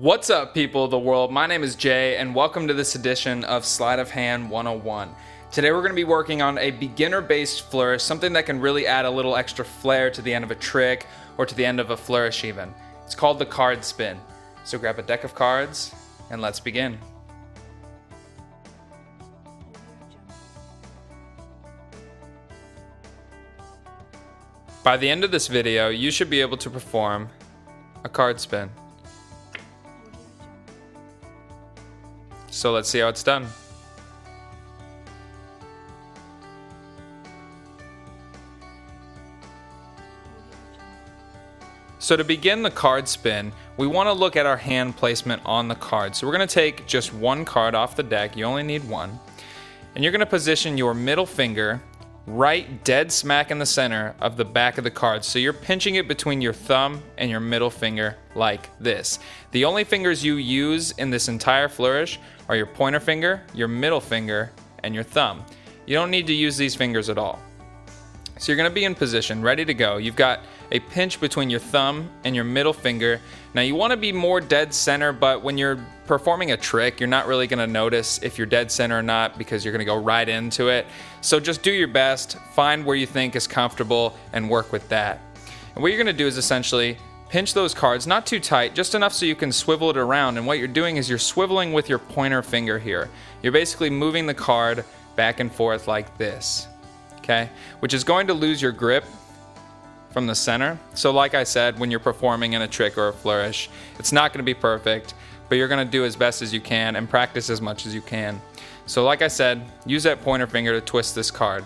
What's up, people of the world? My name is Jay, and welcome to this edition of Sleight of Hand 101. Today we're going to be working on a beginner-based flourish, something that can really add a little extra flair to the end of a trick, or to the end of a flourish even. It's called the card spin. So grab a deck of cards, and let's begin. By the end of this video, you should be able to perform a card spin. So let's see how it's done. So to begin the card spin, we want to look at our hand placement on the card. So we're going to take just one card off the deck, you only need one, and you're going to position your middle finger right dead smack in the center of the back of the card. So you're pinching it between your thumb and your middle finger like this. The only fingers you use in this entire flourish are your pointer finger, your middle finger, and your thumb. You don't need to use these fingers at all. So you're going to be in position, ready to go. You've got a pinch between your thumb and your middle finger. Now you want to be more dead center, but when you're performing a trick, you're not really going to notice if you're dead center or not because you're going to go right into it. So just do your best, find where you think is comfortable, and work with that. And what you're going to do is essentially pinch those cards, not too tight, just enough so you can swivel it around. And what you're doing is you're swiveling with your pointer finger here. You're basically moving the card back and forth like this, okay? Which is going to lose your grip from the center. So like I said, when you're performing in a trick or a flourish, it's not going to be perfect, but you're going to do as best as you can and practice as much as you can. So like I said, use that pointer finger to twist this card.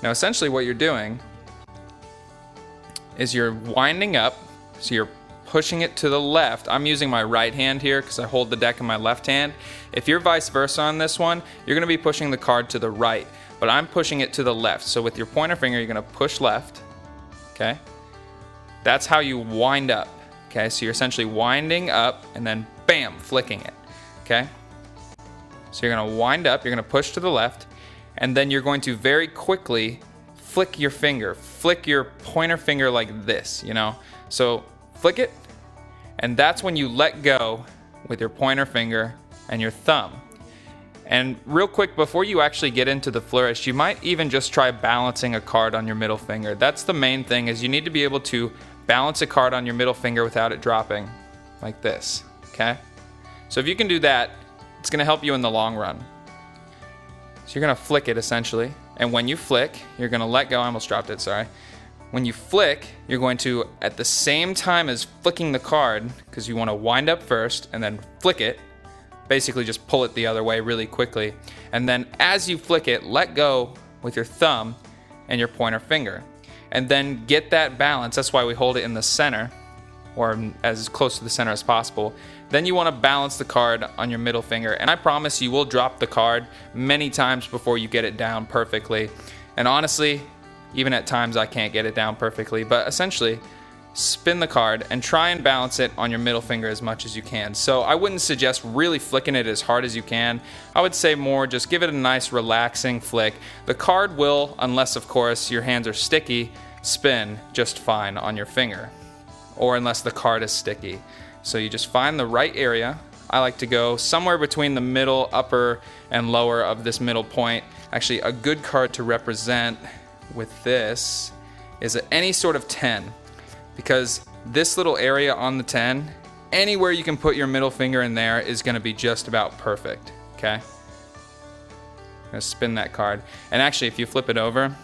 Now essentially what you're doing is you're winding up, so you're pushing it to the left. I'm using my right hand here because I hold the deck in my left hand. If you're vice versa on this one, you're going to be pushing the card to the right, but I'm pushing it to the left. So with your pointer finger, you're going to push left. Okay, that's how you wind up. Okay, so you're essentially winding up and then bam, flicking it. Okay, so you're gonna wind up, you're gonna push to the left, and then you're going to very quickly flick your finger, flick your pointer finger like this, you know? So flick it, and that's when you let go with your pointer finger and your thumb. And real quick, before you actually get into the flourish, you might even just try balancing a card on your middle finger. That's the main thing, is you need to be able to balance a card on your middle finger without it dropping, like this, okay? So if you can do that, it's gonna help you in the long run. So you're gonna flick it essentially, and when you flick, you're gonna let go. I almost dropped it, sorry. When you flick, you're going to, at the same time as flicking the card, because you wanna wind up first and then flick it, basically just pull it the other way really quickly. And then as you flick it, let go with your thumb and your pointer finger. And then get that balance. That's why we hold it in the center, or as close to the center as possible. Then you want to balance the card on your middle finger. And I promise you will drop the card many times before you get it down perfectly. And honestly, even at times I can't get it down perfectly, but essentially, spin the card and try and balance it on your middle finger as much as you can. So I wouldn't suggest really flicking it as hard as you can. I would say more just give it a nice relaxing flick. The card will, unless of course your hands are sticky, spin just fine on your finger, or unless the card is sticky. So you just find the right area. I like to go somewhere between the middle, upper, and lower of this middle point. Actually, a good card to represent with this is any sort of 10. Because this little area on the 10, anywhere you can put your middle finger in there is going to be just about perfect, okay? I'm going to spin that card. And actually, if you flip it over,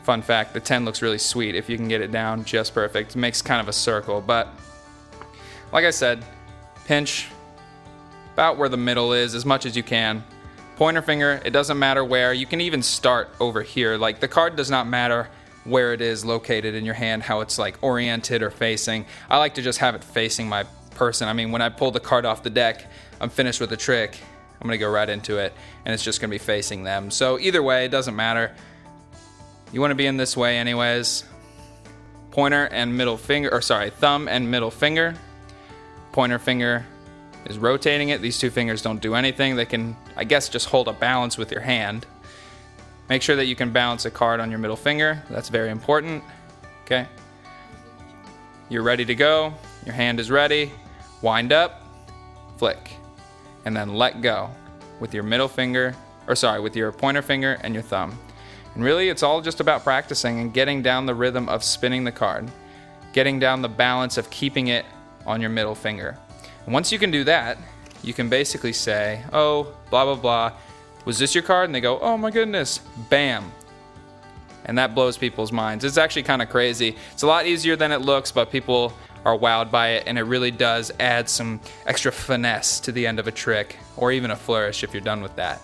fun fact, the 10 looks really sweet if you can get it down just perfect. It makes kind of a circle, but like I said, pinch about where the middle is as much as you can. Pointer finger, it doesn't matter where. You can even start over here. Like, the card does not matter where it is located in your hand, how it's like oriented or facing. I like to just have it facing my person. I mean, when I pull the card off the deck, I'm finished with the trick, I'm gonna go right into it, and it's just gonna be facing them. So either way, it doesn't matter. You wanna be in this way anyways. Pointer and middle finger, or sorry, thumb and middle finger. Pointer finger is rotating it. These two fingers don't do anything. They can, I guess, just hold a balance with your hand. Make sure that you can balance a card on your middle finger. That's very important, okay? You're ready to go. Your hand is ready. Wind up, flick, and then let go with your middle finger, with your pointer finger and your thumb. And really, it's all just about practicing and getting down the rhythm of spinning the card, getting down the balance of keeping it on your middle finger. And once you can do that, you can basically say, oh, blah, blah, blah, was this your card? And they go, oh my goodness, bam. And that blows people's minds. It's actually kind of crazy. It's a lot easier than it looks, but people are wowed by it, and it really does add some extra finesse to the end of a trick, or even a flourish if you're done with that.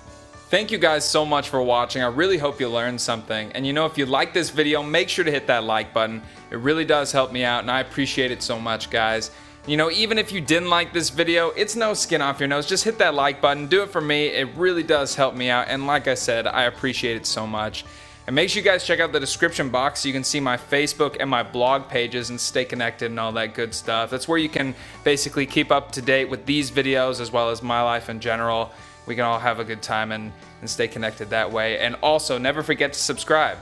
Thank you guys so much for watching. I really hope you learned something. And if you like this video, make sure to hit that like button. It really does help me out, and I appreciate it so much, guys. Even if you didn't like this video, it's no skin off your nose. Just hit that like button. Do it for me. It really does help me out. And like I said, I appreciate it so much. And make sure you guys check out the description box so you can see my Facebook and my blog pages and stay connected and all that good stuff. That's where you can basically keep up to date with these videos as well as my life in general. We can all have a good time and stay connected that way. And also, never forget to subscribe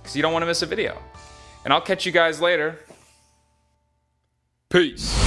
because you don't want to miss a video. And I'll catch you guys later. Peace.